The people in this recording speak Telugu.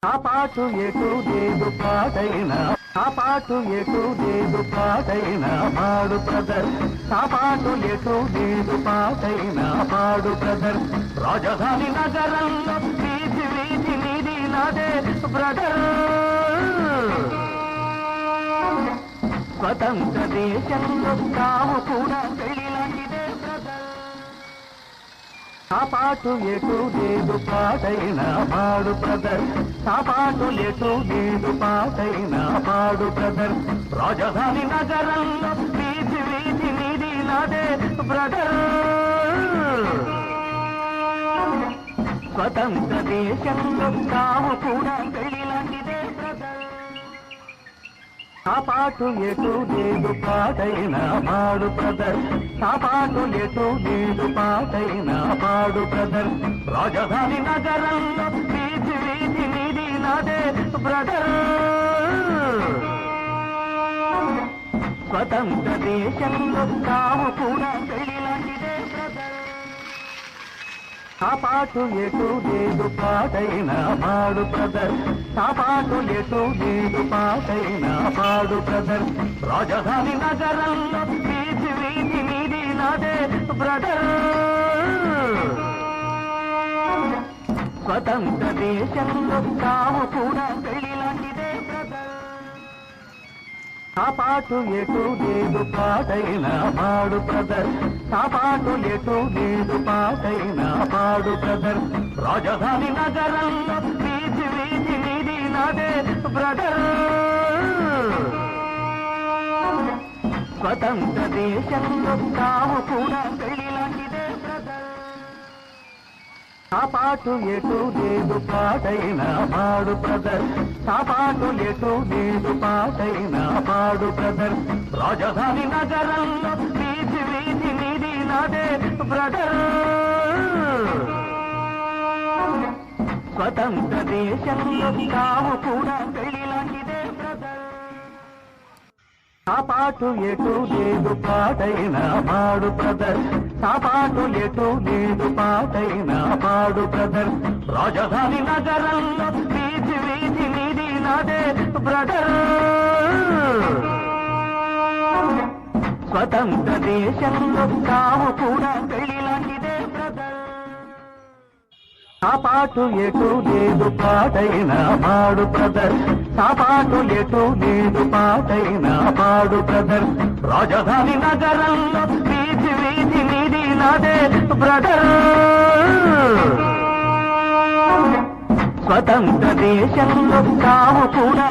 ఆ పాటు ఎటు లేదు పాటైనా ఆ పాటు ఎటు లేదు పాటైనా పాడు బ్రదర్ ఆ పాటు ఎటు లేదు పాటైనా పాడు బ్రదర్ రాజధాని నగరంలో వీధి వీధి నీది నాదే బ్రదర్ స్వతంత్ర దేశంలో తాము కూడా పెళ్ళిలాంటిదే బ్రదర్ ఆ పాటు ఎటు లేదు పాటైనా పాడు బ్రదర్ ఆ పాటు ఎటు లేదు పాటైనా పాడు బ్రదర్ రాజధాని నగరంలో వీధి వీధి నీది నాదే బ్రదర్ స్వతంత్ర దేశంలో తాము కూడా పెళ్ళిలాంటిదే బ్రదర్ ఆ పాటు ఎటు లేదు పాటైనా పాడు బ్రదర్ ఆ పాటు ఎటు లేదు పాటైనా పాడు బ్రదర్ రాజధాని నగరంలో వీధి వీధి నీది నాదే బ్రదర్ స్వతంత్ర దేశంలో తాము కూడా పెళ్ళిలాంటిదే బ్రదర్ ఆ పాటు ఎటు లేదు పాటైనా పాడు బ్రదర్ ఆ పాటు ఎటు లేదు పాటైనా పాడు బ్రదర్ రాజధాని నగరంలో వీధి వీధి నీది నాదే బ్రదర్ స్వతంత్ర దేశంలో తాము కూడా పెళ్ళిలాంటిదే బ్రదర్ ఆ పాటు ఎటు లేదు పాటైనా పాడు బ్రదర్ ఆ పాటు ఎటు లేదు పాటైనా పాడు బ్రదర్ రాజధాని నగరంలో వీధి వీధి నీది నాదే బ్రదర్ స్వతంత్ర దేశంలో తాము కూడా పెళ్ళిలాంటిదే బ్రదర్ ఆ పాటు ఎటు లేదు పాటైనా పాడు బ్రదర్ ఆ పాటు ఎటు లేదు పాటైనా పాడు బ్రదర్ రాజధాని నగరంలో వీధి వీధి నీది నాదే బ్రదర్ స్వతంత్ర దేశంలో తాము కూడా పెళ్ళిలాంటిదే బ్రదర్ ఆ పాటు ఎటు లేదు పాటైనా పాడు బ్రదర్ ఆ పాటు ఎటు లేదు పాటైనా పాడు బ్రదర్ రాజధాని నగరంలో వీధి వీధి నీది నాదే బ్రదర్ స్వతంత్ర దేశంలో తాము కూడా పెళ్ళిలాంటిదే బ్రదర్ ఆ పాటు ఎటు లేదు పాటైనా పాడు బ్రదర్ ఆ పాటు ఎటు లేదు పాటైనా పాడు బ్రదర్ రాజధాని నగరంలో వీధి వీధి నీది నాదే బ్రదర్ స్వతంత్ర దేశంలో తాము కూడా